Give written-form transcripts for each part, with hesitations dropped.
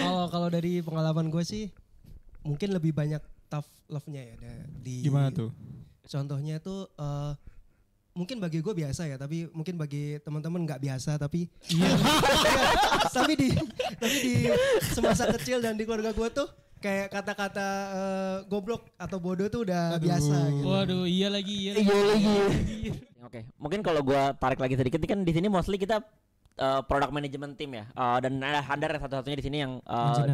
Kalau dari pengalaman gue sih mungkin lebih banyak tough love-nya ya di. Gimana tuh? Contohnya tuh mungkin bagi gue biasa ya, tapi mungkin bagi teman-teman nggak biasa, tapi tapi di semasa kecil dan di keluarga gue tuh kayak kata-kata goblok atau bodoh tuh udah biasa gitu. Waduh, iya lagi. Oke, mungkin kalau gua tarik lagi sedikit, ini kan di sini mostly kita product management team ya, dan ada Handar satu-satunya di sini yang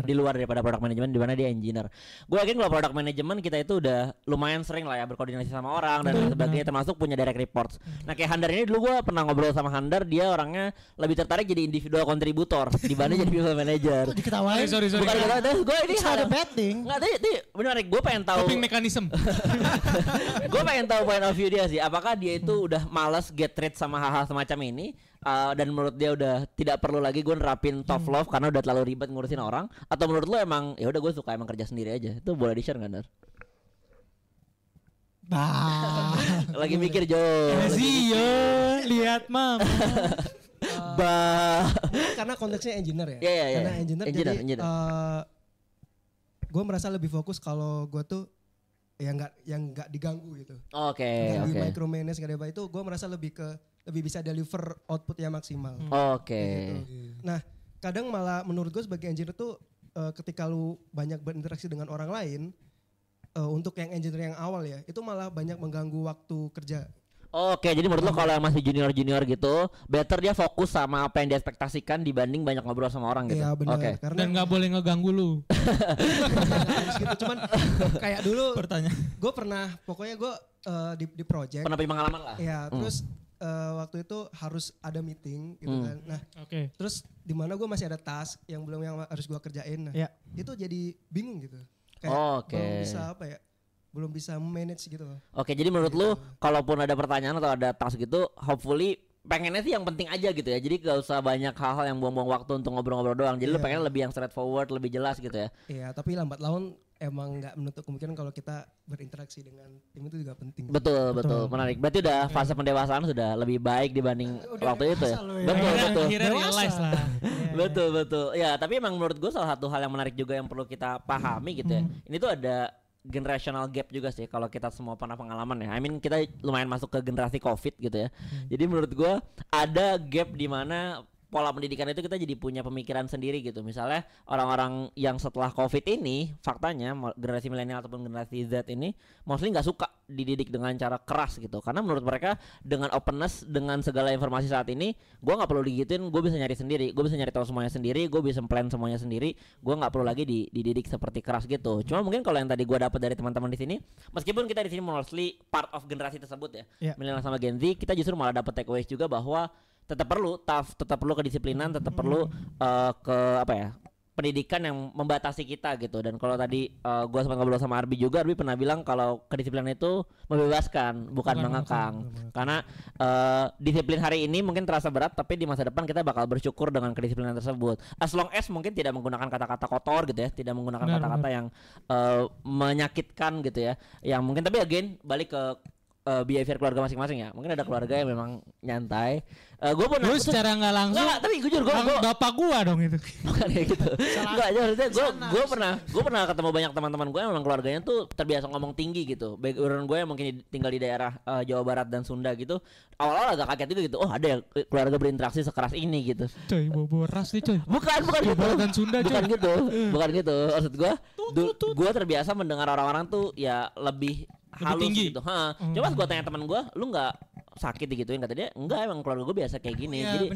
di luar daripada product management, di mana dia engineer. Gue yakin kalau product management kita itu udah lumayan sering lah ya berkoordinasi sama orang dan sebagainya, termasuk punya direct reports. Nah kayak Handar ini dulu gue pernah ngobrol sama Handar, dia orangnya lebih tertarik jadi individual kontributor dibanding jadi people manager. Diketawain. Sorry. Bukan diketawain, gue ini ada bad thing. Nggak, tadi benar, gue pengen tahu. Coping mechanism. Gue pengen tahu point of view dia sih. Apakah dia itu udah malas get rid sama hal-hal semacam ini, dan menurut dia udah tidak perlu lagi gue nerapin tough love karena udah terlalu ribet ngurusin orang, atau menurut lo emang ya udah gue suka emang kerja sendiri aja? Itu boleh di share nggak, Nar? Lagi mikir Jo. Lihat mam. Karena konteksnya engineer ya. Iya. Karena engineer. Jadi gue merasa lebih fokus kalau gue tuh yang nggak diganggu gitu. Oke. Di micromanage nggak ada apa itu, gue merasa lebih bisa deliver output yang maksimal. Oke. Gitu. Nah, kadang malah menurut gue sebagai engineer tuh ketika lu banyak berinteraksi dengan orang lain, untuk yang engineer yang awal ya, itu malah banyak mengganggu waktu kerja. Oke, jadi menurut lo kalau yang masih junior gitu, better dia fokus sama apa yang diekspektasikan dibanding banyak ngobrol sama orang gitu. Iya benar. Oke. Dan nggak boleh ngeganggu lu. Gitu. Cuman kayak dulu, Pertanyaan. gue pernah, pokoknya gue di project. Pernah punya pengalaman lah. Iya, terus waktu itu harus ada meeting gitu kan. Nah, terus di mana gue masih ada task yang harus gue kerjain. Nah, itu jadi bingung gitu. Kayak belum bisa belum bisa manage gitu loh. Oke, jadi menurut lu kalaupun ada pertanyaan atau ada task gitu, hopefully pengennya sih yang penting aja gitu ya. Jadi gak usah banyak hal-hal yang buang-buang waktu untuk ngobrol-ngobrol doang. Jadi lu pengen lebih yang straightforward, lebih jelas gitu ya. Iya, tapi lambat laun emang nggak menutup kemungkinan kalau kita berinteraksi dengan tim itu juga penting. Betul. Menarik. Berarti udah fase pendewasaan sudah lebih baik dibanding waktu itu ya. Betul. Akhirnya realize lah. Betul. Ya, tapi emang menurut gue salah satu hal yang menarik juga yang perlu kita pahami gitu ya. Ini tuh ada generational gap juga sih kalau kita semua pernah pengalaman ya. I mean kita lumayan masuk ke generasi COVID gitu ya. Jadi menurut gue ada gap di mana pola pendidikan itu kita jadi punya pemikiran sendiri gitu. Misalnya orang-orang yang setelah COVID ini, faktanya generasi milenial ataupun generasi Z ini mostly nggak suka dididik dengan cara keras gitu. Karena menurut mereka dengan openness, dengan segala informasi saat ini, gue nggak perlu digituin, gue bisa nyari sendiri, gue bisa nyari tahu semuanya sendiri, gue bisa plan semuanya sendiri, gue nggak perlu lagi dididik seperti keras gitu. Cuma mungkin kalau yang tadi gue dapat dari teman-teman di sini, meskipun kita di sini mostly part of generasi tersebut ya, milenial sama Gen Z, kita justru malah dapat takeaways juga bahwa tetap perlu tough, tetap perlu kedisiplinan, tetap perlu pendidikan yang membatasi kita gitu. Dan kalau tadi gue sempat ngobrol sama Arbi juga, Arbi pernah bilang kalau kedisiplinan itu membebaskan, bukan mengekang. Karena disiplin hari ini mungkin terasa berat, tapi di masa depan kita bakal bersyukur dengan kedisiplinan tersebut. As long as mungkin tidak menggunakan kata-kata kotor gitu ya, tidak menggunakan kata-kata yang menyakitkan gitu ya. Yang mungkin tapi again balik ke behavior keluarga masing-masing ya. Mungkin ada keluarga yang memang nyantai. Gue pernah secara nggak langsung. Enggak, tapi jujur gue bapak gua dong itu. Bukan kayak gitu. Enggak, maksudnya gue pernah ketemu banyak teman-teman gue yang memang keluarganya tuh terbiasa ngomong tinggi gitu. Background gue yang mungkin tinggal di daerah Jawa Barat dan Sunda gitu. Awal-awal agak kaget juga gitu. Oh, ada ya keluarga berinteraksi sekeras ini gitu. Coy, bawa ras nih coy. Bukan gitu. Barat dan Sunda coy. Bukan gitu. Maksud gue terbiasa mendengar orang-orang tuh ya lebih halus tinggi gitu. Coba gue tanya teman gue, lu nggak sakit digituin? Kata dia enggak, emang keluarga gue biasa kayak gini. Ya, jadi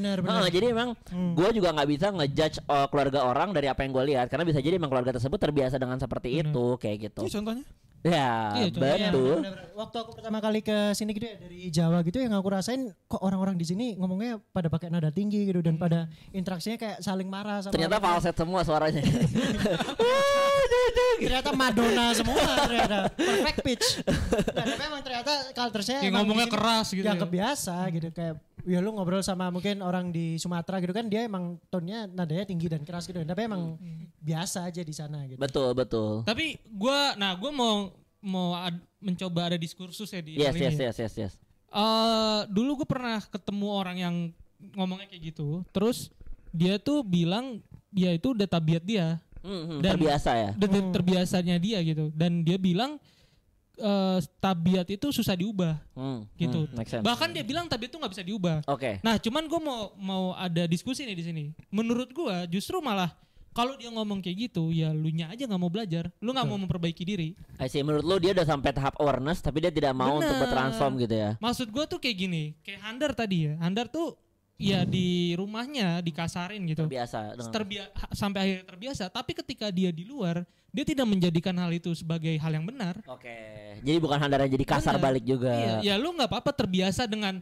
jadi emang gue juga nggak bisa ngejudge keluarga orang dari apa yang gue lihat, karena bisa jadi emang keluarga tersebut terbiasa dengan seperti itu kayak gitu. Ini contohnya? Ya, betul. Waktu aku pertama kali ke sini gitu ya dari Jawa gitu, yang aku rasain kok orang-orang di sini ngomongnya pada pakai nada tinggi gitu dan pada interaksinya kayak saling marah sama. Ternyata falset semua suaranya. Ternyata Madonna semua ternyata perfect pitch. Dan memang ternyata culture-nya ngomongnya keras gitu. Yang kebiasa gitu, kayak ya lu ngobrol sama mungkin orang di Sumatera gitu kan, dia emang tone-nya nadanya tinggi dan keras gitu. Tapi emang biasa aja di sana gitu. Betul. Tapi gue mau mencoba ada diskursus ya di Yes. Dulu gue pernah ketemu orang yang ngomongnya kayak gitu. Terus dia tuh bilang ya itu udah tabiat dia. Dan terbiasa ya. Terbiasanya dia gitu. Dan dia bilang tabiat itu susah diubah gitu. Bahkan dia bilang tabiat itu nggak bisa diubah. Nah, cuman gue mau ada diskusi nih di sini. Menurut gue justru malah kalau dia ngomong kayak gitu, ya lu nya aja nggak mau belajar, lu nggak mau memperbaiki diri. Menurut lu dia udah sampai tahap awareness, tapi dia tidak mau untuk bertransform gitu ya. Maksud gue tuh kayak gini, kayak Handar tadi ya. Handar tuh ya di rumahnya dikasarin gitu. Sampai akhirnya terbiasa. Tapi ketika dia di luar, dia tidak menjadikan hal itu sebagai hal yang benar. Jadi bukan Handar yang jadi kasar balik juga. Iya, ya lu nggak apa-apa terbiasa dengan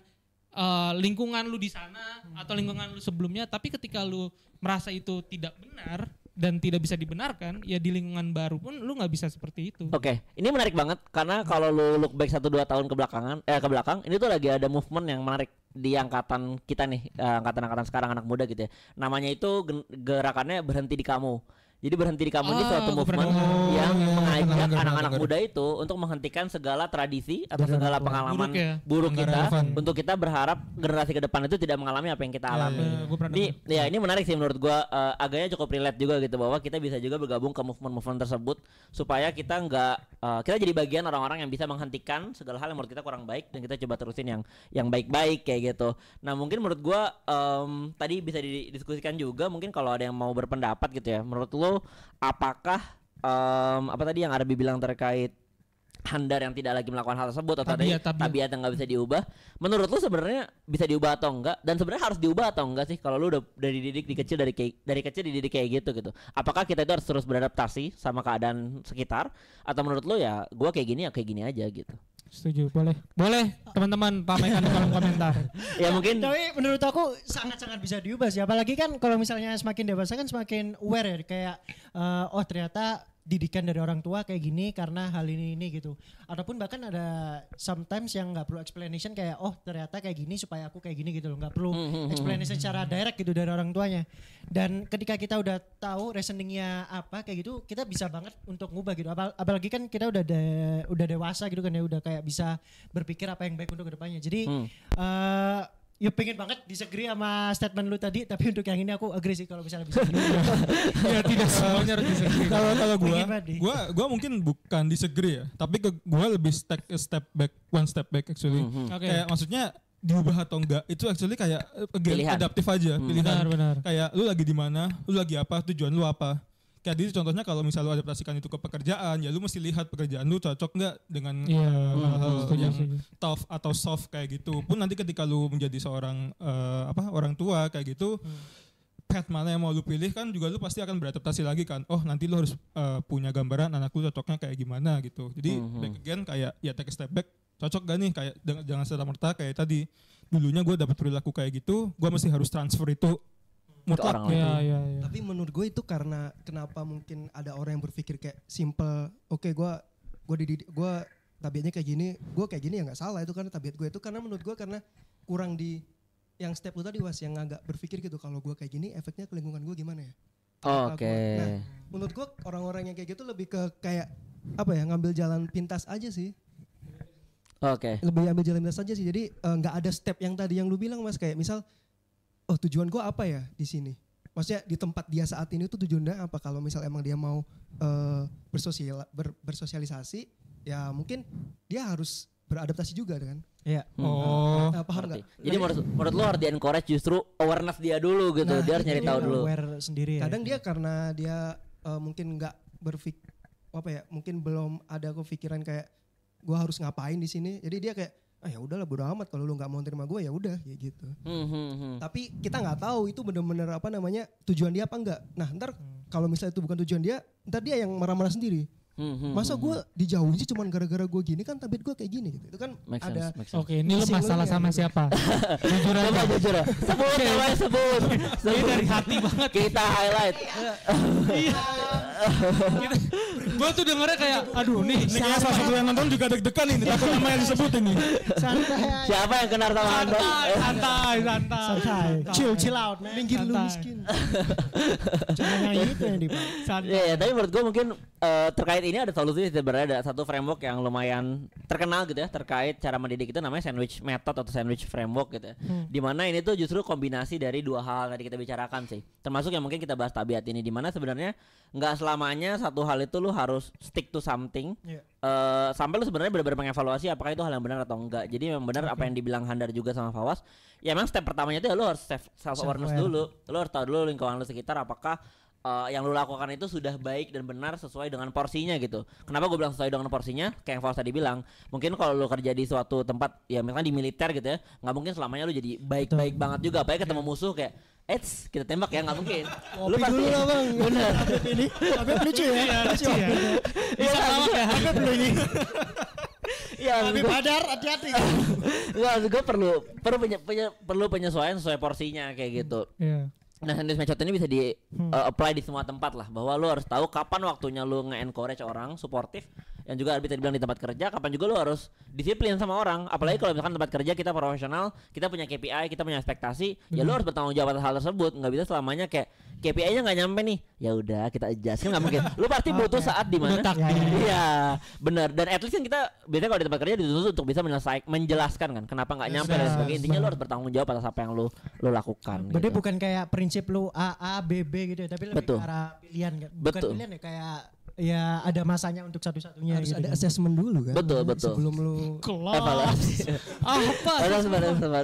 lingkungan lu di sana atau lingkungan lu sebelumnya. Tapi ketika lu merasa itu tidak benar dan tidak bisa dibenarkan, ya di lingkungan baru pun lu nggak bisa seperti itu. Ini menarik banget karena kalau lu look back 1-2 tahun ke belakang, ini tuh lagi ada movement yang menarik di angkatan kita nih, angkatan sekarang anak muda gitu ya. Namanya itu gerakannya berhenti di kamu. Jadi berhenti di kamu ini suatu movement yang mengajak anak-anak muda itu untuk menghentikan segala tradisi atau segala pengalaman buruk kita, untuk kita berharap generasi ke depan itu tidak mengalami apa yang kita alami. Ini menarik sih menurut gua, agaknya cukup relate juga gitu, bahwa kita bisa juga bergabung ke movement tersebut supaya kita kita jadi bagian orang-orang yang bisa menghentikan segala hal yang menurut kita kurang baik dan kita coba terusin yang baik-baik kayak gitu. Nah, mungkin menurut gua tadi bisa didiskusikan juga, mungkin kalau ada yang mau berpendapat gitu ya. Menurut lo apakah apa tadi yang Arbi bilang terkait Handar yang tidak lagi melakukan hal tersebut atau tabiat yang nggak bisa diubah, menurut lu sebenarnya bisa diubah atau enggak, dan sebenarnya harus diubah atau enggak sih kalau lu udah dididik dari kecil dididik kayak gitu? Apakah kita itu harus terus beradaptasi sama keadaan sekitar, atau menurut lu ya gua kayak gini aja gitu? Setuju, boleh teman-teman ramaikan di kolom komentar. Ya mungkin. Tapi menurut aku sangat-sangat bisa diubah sih, apalagi kan kalau misalnya semakin dewasa kan semakin aware ya, kayak oh ternyata didikan dari orang tua kayak gini karena hal ini gitu. Ataupun bahkan ada sometimes yang nggak perlu explanation, kayak oh ternyata kayak gini supaya aku kayak gini gitu loh, nggak perlu explanation secara direct gitu dari orang tuanya. Dan ketika kita udah tahu reasoningnya apa kayak gitu, kita bisa banget untuk ngubah gitu. Apalagi kan kita udah dewasa gitu kan ya, udah kayak bisa berpikir apa yang baik untuk kedepannya. Jadi ya pengen banget disagree sama statement lu tadi, tapi untuk yang ini aku agree sih kalau misalnya bisa. Ya tidak semuanya harus disagree. Kalau gua mungkin bukan disagree ya, tapi gua lebih one step back actually. Kayak maksudnya diubah atau enggak itu actually kayak adaptif aja, pilihan. Benar. Kayak lu lagi di mana, lu lagi apa, tujuan lu apa. Kayak jadi contohnya kalau misalnya lu adaptasikan itu ke pekerjaan, ya lu mesti lihat pekerjaan lu cocok nggak dengan hal-hal yang tough atau soft kayak gitu. Pun nanti ketika lu menjadi seorang orang tua kayak gitu, path mana yang mau lu pilih kan juga lu pasti akan beradaptasi lagi kan. Oh nanti lu harus punya gambaran anak lu cocoknya kayak gimana gitu. Jadi back again kayak ya take a step back, cocok gak nih, kayak jangan serta-merta kayak tadi. Dulunya gue dapat perilaku kayak gitu, gue mesti harus transfer itu mutlak. Ya. Tapi menurut gue itu karena kenapa mungkin ada orang yang berpikir kayak simple, gue tabiatnya kayak gini, gue kayak gini ya nggak salah, itu karena tabiat gue itu, karena menurut gue karena kurang di yang step lu tadi Was, yang agak berpikir gitu, kalau gue kayak gini efeknya ke lingkungan gue gimana ya. Nah menurut gue orang-orang yang kayak gitu lebih ke kayak apa ya, ngambil jalan pintas aja sih. Lebih ambil jalan pintas aja sih, jadi nggak ada step yang tadi yang lu bilang Mas, kayak misal oh tujuan gue apa ya di sini, maksudnya di tempat dia saat ini tuh tujuannya apa. Kalau misal emang dia mau bersosialisasi, ya mungkin dia harus beradaptasi juga kan. Iya. Paham nggak? Jadi menurut lo harus di-encourage justru awareness dia dulu gitu. Nah, dia harus nyari tahu dulu. Aware sendiri. Kadang dia karena dia mungkin nggak mungkin belum ada kepikiran kayak gue harus ngapain di sini. Jadi dia kayak ya udahlah bodo amat, kalau lu nggak mau terima gue ya udah ya gitu. Tapi kita nggak tahu itu benar-benar tujuan dia apa enggak. Nah ntar kalau misalnya itu bukan tujuan dia, ntar dia yang marah-marah sendiri. Masa gue dijauhin sih cuman gara-gara gue gini, kan tabiat gue kayak gini gitu. Itu kan ada. Oke, ini lu masalah sama siapa? Jujur. Sebut. Ini dari hati banget. Kita highlight. Gue tuh dengernya kayak, aduh nih kayaknya salah satu yang nonton juga deg-degan ini, takut nama yang disebut ini. Santai. Siapa yang kenal sama Anda? Santai. Chill out, man. Minggir lu miskin. Cuma yang itu yang dipakai. Iya, tapi menurut gue mungkin terkait ini ada solusi sebenarnya. Ada satu framework yang lumayan terkenal gitu ya terkait cara mendidik, itu namanya sandwich method atau sandwich framework gitu ya. Dimana ini tuh justru kombinasi dari dua hal yang tadi kita bicarakan sih. Termasuk yang mungkin kita bahas tabiat ini, dimana sebenarnya nggak selamanya satu hal itu lu harus stick to something. Sampai lu sebenarnya benar-benar mengevaluasi apakah itu hal yang benar atau enggak. Jadi memang benar apa yang dibilang Handar juga sama Fawas. Ya memang step pertamanya itu ya lu harus self awareness dulu. Lu harus tahu dulu lingkungan lu sekitar apakah yang lu lakukan itu sudah baik dan benar sesuai dengan porsinya gitu. Kenapa gue bilang sesuai dengan porsinya? Kayak yang Fawas tadi bilang, mungkin kalau lu kerja di suatu tempat ya misalnya di militer gitu ya, nggak mungkin selamanya lu jadi baik-baik banget juga. Apalagi ketemu musuh kayak kita tembak ya, nggak mungkin. Lu pasti dulu lah bang. Bener. Ini Abeb lucu ya. Lucu ya. Bisa banget ya. Abeb lu ini. Iya, Abeb Hadar hati-hati. Enggak, gue perlu penyesuaian sesuai porsinya kayak gitu. Iya. Nah, sandwich method ini bisa di apply di semua tempat lah, bahwa lu harus tahu kapan waktunya lu nge-encourage orang, suportif, yang juga bisa dibilang di tempat kerja, kapan juga lu harus disiplin sama orang. Apalagi kalau misalkan tempat kerja kita profesional, kita punya KPI, kita punya ekspektasi, ya lu harus bertanggung jawab atas hal tersebut. Nggak bisa selamanya kayak KPI-nya nggak nyampe nih, ya udah kita adjust, kan nggak mungkin. Lu pasti butuh saat di mana. Iya, benar. Dan at least kan kita biasanya kalau di tempat kerja dituntut untuk bisa menjelaskan kan kenapa nggak nyampe dan sebagainya. Intinya lu harus bertanggung jawab atas apa yang lu lakukan. Berarti gitu. bukan kayak prinsip lu A, B, B gitu ya, tapi lebih ke arah pilihan kan. Bukan pilihan ya, kayak ya ada masanya untuk satu-satunya. Harus gitu ada assessment dulu kan. Betul. Sebelum lu evaluasi. Apa?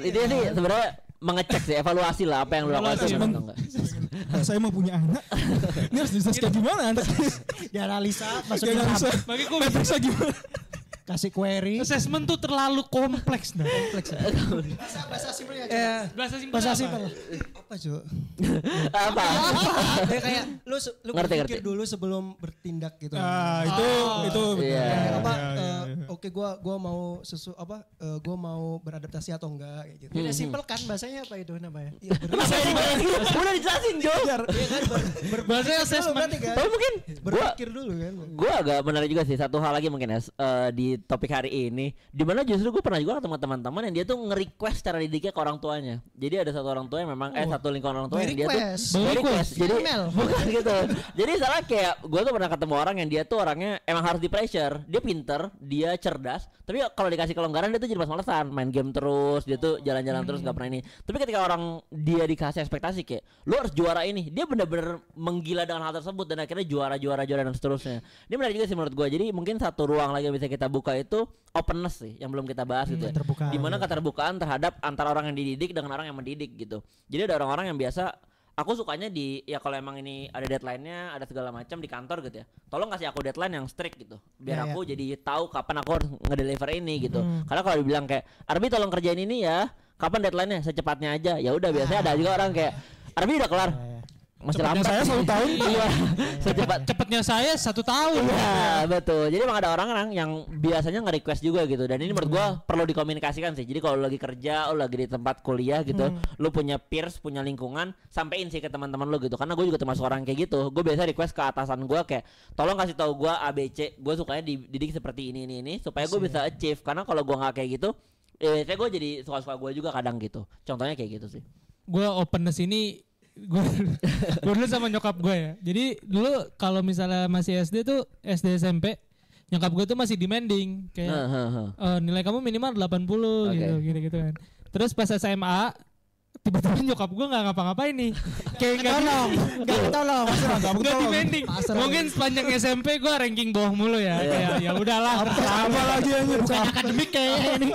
Ini sebenarnya mengecek sih, evaluasi lah apa yang lu lakukan atau enggak. Saya mau punya anak. Ini harus discuss kayak gimana anak? Dianalisa, masukin Bagi gue bisa gimana? kasih query. Assessment tuh terlalu kompleks dah. Bahasa simpelnya. Bahasa simpel. apa cuy? Apa? Ya kayak lu berpikir dulu sebelum bertindak gitu. Itu Iya. Oke, gua mau gua mau beradaptasi atau enggak kayak gitu. Tidak simpel kan bahasanya apa itu namanya? Udah dijelasin Jo. Iya kan Bahasanya assessment. Tapi mungkin berpikir dulu kan. Gue agak menarik juga sih satu hal lagi mungkin ya di topik hari ini, dimana justru gue pernah juga ketemu teman-teman yang dia tuh nge-request cara didiknya ke orang tuanya. Jadi ada satu orang tua yang memang satu lingkungan orang tua yang dia tuh request. Jadi bukan gitu. Jadi salah kayak gue tuh pernah ketemu orang yang dia tuh orangnya emang harus di pressure. Dia pinter, dia cerdas, tapi kalau dikasih kelonggaran dia tuh jadi malas-malasan, main game terus, dia tuh jalan-jalan terus gak pernah ini. Tapi ketika orang dia dikasih ekspektasi kayak lu harus juara ini, dia benar-benar menggila dengan hal tersebut dan akhirnya juara dan seterusnya. Dia menarik juga sih menurut gue. Jadi mungkin satu ruang lagi yang bisa kita buka itu openness sih yang belum kita bahas gitu ya. Dimana keterbukaan terhadap antara orang yang dididik dengan orang yang mendidik gitu. Jadi ada orang-orang yang biasa aku sukanya ya kalau emang ini ada deadline-nya, ada segala macam di kantor gitu ya. Tolong kasih aku deadline yang strict gitu. Biar aku jadi tahu kapan aku harus ngedeliver ini gitu. Karena kalau dibilang kayak Arbi tolong kerjain ini ya, kapan deadline-nya? Secepatnya aja. Ya udah biasanya ada juga orang kayak Arbi udah kelar. Masih lambat. Saya 1 tahun. Iya. Cepatnya saya 1 tahun. Iya, betul. Jadi emang ada orang-orang yang biasanya nge-request juga gitu. Dan ini menurut gua perlu dikomunikasikan sih. Jadi kalau lagi kerja, lu lagi di tempat kuliah gitu, lu punya peers, punya lingkungan, sampein sih ke teman-teman lu gitu. Karena gue juga termasuk orang kayak gitu. Gue biasa request ke atasan gua kayak, tolong kasih tahu gua ABC. Gue sukanya dididik seperti ini supaya gue bisa achieve. Karena kalau gua nggak kayak gitu, saya gue jadi suka-suka gue juga kadang gitu. Contohnya kayak gitu sih. Gue openness ini gue dulu sama nyokap gue ya. Jadi dulu kalau misalnya masih SD tuh SD SMP nyokap gue tuh masih demanding kayak nilai kamu minimal 80 gitu kan. Terus pas SMA tiba-tiba nyokap gue nggak ngapa-ngapain nih. Kayak nggak tolong. Nggak demanding. Mungkin sepanjang SMP gue ranking bawah mulu ya. Kayak ya udahlah. Apa lagi yang bukan akademik kayak ini.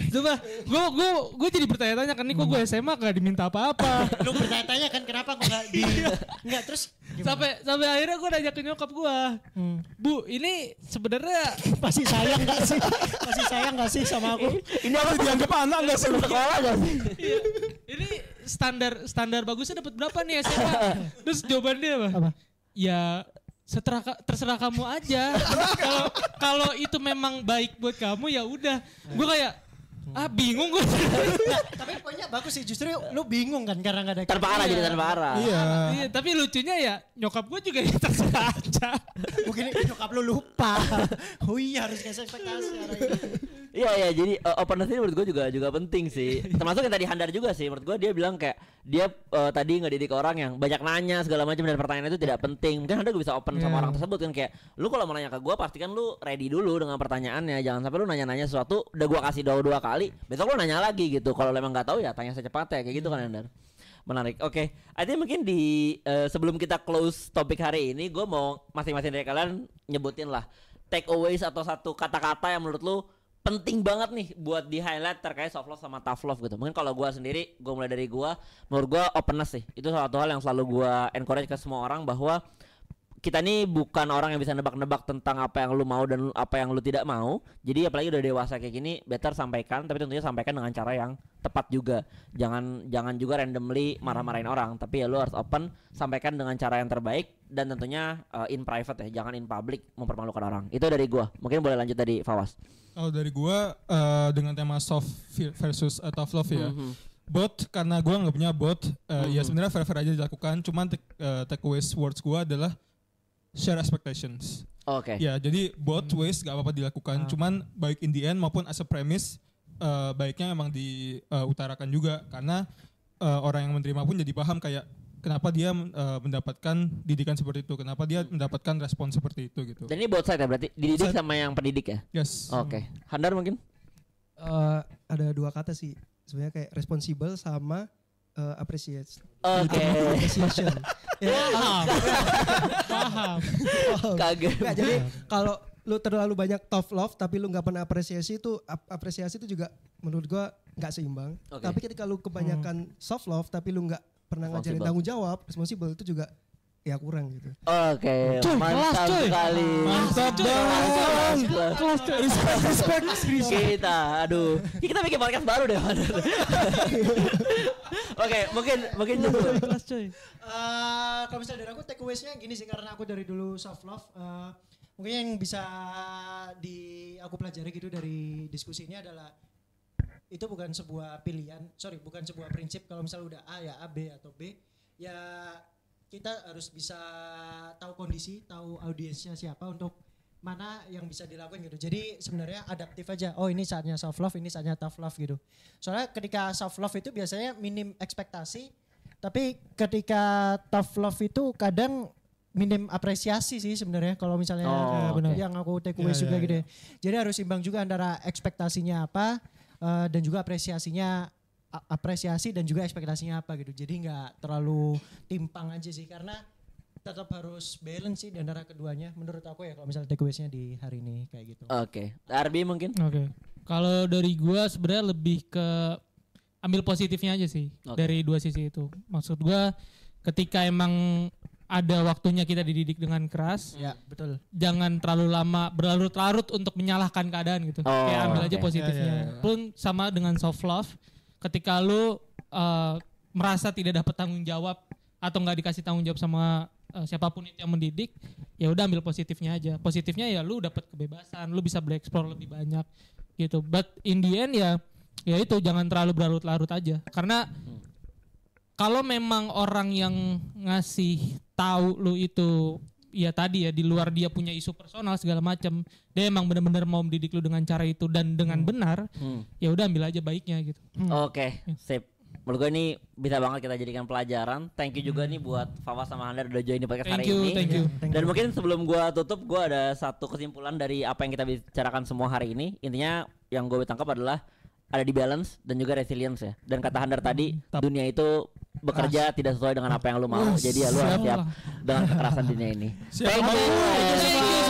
Coba gue jadi bertanya-tanya kan nih kok gue SMA gak diminta apa-apa. Lu bertanya-tanya kan kenapa gue gak enggak terus sampai akhirnya gue nanya ke nyokap gue, Bu ini sebenarnya masih sayang gak sih sama aku? Ini harus dianggap anak gak sih? Sekolah gak sih? Ini standar bagusnya dapat berapa nih SMA? Terus jawabannya apa? Ya terserah kamu aja. Kalau itu memang baik buat kamu ya udah. Gue kayak Bingung gue. Tapi poinnya bagus sih, justru lu bingung kan karena gak ada tanpa arah jadi tanpa arah. Iya, tapi lucunya ya nyokap gue juga ya terserah aja. Mungkin nyokap lu lupa. Oh iya harus kasih ekspektasi arah ini. Iya jadi openness ini menurut gue juga penting sih. Termasuk yang tadi Handar juga sih, menurut gue dia bilang kayak dia tadi ngedidik orang yang banyak nanya segala macam dan pertanyaan itu tidak penting. Mungkin Handar bisa open sama orang tersebut kan, kayak lu kalau mau nanya ke gue pastikan lu ready dulu dengan pertanyaannya. Jangan sampai lu nanya-nanya sesuatu udah gue kasih dua kali, besok lu nanya lagi gitu. Kalau emang nggak tahu ya tanya secepatnya kayak gitu kan Handar. Menarik. Oke. I think mungkin di sebelum kita close topik hari ini, gue mau masing-masing dari kalian nyebutin lah takeaways atau satu kata-kata yang menurut lu penting banget nih buat di highlight terkait soft love sama tough love gitu. Mungkin kalau gue sendiri, gue mulai dari gue, menurut gue openness sih. Itu salah satu hal yang selalu gue encourage ke semua orang, bahwa kita nih bukan orang yang bisa nebak-nebak tentang apa yang lu mau dan apa yang lu tidak mau. Jadi apalagi udah dewasa kayak gini, better sampaikan, tapi tentunya sampaikan dengan cara yang tepat juga. Jangan juga randomly marah-marahin orang, tapi ya lu harus open, sampaikan dengan cara yang terbaik, dan tentunya in private ya, jangan in public mempermalukan orang. Itu dari gua. Mungkin boleh lanjut dari Fawas. Kalau dari gua dengan tema soft versus tough love ya. Both, karena gua nggak punya both, ya sebenarnya fair aja dilakukan. Cuman takeaways words gua adalah share expectations. Oke. Ya, jadi both ways gak apa-apa dilakukan. Cuman baik in the end maupun as a premise, baiknya memang diutarakan juga, karena orang yang menerima pun jadi paham kayak kenapa dia mendapatkan didikan seperti itu, kenapa dia mendapatkan respon seperti itu gitu. Dan ini both side ya berarti, dididik sama yang pendidik ya? Yes. Oke. Handar mungkin? Ada dua kata sih sebenarnya, kayak responsible sama appreciate. Oke. Appreciation. Paham. Kaget. Nggak, jadi kalau lu terlalu banyak tough love tapi lu nggak pernah apresiasi itu juga menurut gua nggak seimbang. Tapi ketika lu kebanyakan soft love tapi lu nggak pernah ngajarin tanggung jawab, responsible, itu juga ya kurang gitu. Oke, mantap sekali. Mantap banget. Respect. Kita bikin podcast baru deh. Oke, mungkin dulu. Kalau misalnya dari aku takeaways-nya gini sih, karena aku dari dulu self love, mungkin yang bisa aku pelajari gitu dari diskusi ini adalah itu bukan sebuah pilihan, bukan sebuah prinsip. Kalau misalnya udah A ya A, B atau B, ya kita harus bisa tahu kondisi, tahu audiensnya siapa, untuk mana yang bisa dilakukan gitu. Jadi sebenarnya adaptif aja. Oh ini saatnya self love, ini saatnya tough love gitu. Soalnya ketika self love itu biasanya minim ekspektasi, tapi ketika tough love itu kadang minim apresiasi sih sebenarnya. Kalau misalnya yang aku take away juga gitu. Jadi harus imbang juga antara ekspektasinya apa dan juga apresiasi dan juga ekspektasinya apa gitu. Jadi nggak terlalu timpang aja sih, karena tetap harus balance sih di antara keduanya menurut aku ya, kalau misalnya takeaways-nya di hari ini kayak gitu. Oke. Arbi mungkin? Oke. Kalau dari gua sebenarnya lebih ke ambil positifnya aja sih dari dua sisi itu. Maksud gua ketika emang ada waktunya kita dididik dengan keras, ya betul. Jangan terlalu lama berlarut-larut untuk menyalahkan keadaan gitu. Kayak ambil aja positifnya. Pun sama dengan soft love. Ketika lu merasa tidak dapat tanggung jawab atau nggak dikasih tanggung jawab sama siapapun itu yang mendidik, ya udah ambil positifnya aja. Positifnya ya lu dapat kebebasan, lu bisa bereksplor lebih banyak gitu. But in the end ya itu jangan terlalu berlarut-larut aja. Karena kalau memang orang yang ngasih tahu lu itu ya tadi ya di luar dia punya isu personal segala macam, dia emang benar-benar mau mendidik lu dengan cara itu dan dengan benar, ya udah ambil aja baiknya gitu. Oke, sip. Menurut gue ini bisa banget kita jadikan pelajaran. Thank you juga nih buat Fawas sama Handar udah join di podcast hari ini. Thank you. Dan mungkin sebelum gue tutup, gue ada satu kesimpulan dari apa yang kita bicarakan semua hari ini. Intinya yang gue tangkap adalah ada di balance dan juga resilience ya. Dan kata Handar tadi, dunia itu bekerja tidak sesuai dengan apa yang lu mau. Jadi ya lu harus siap dengan kekerasan dunia ini. Thank you.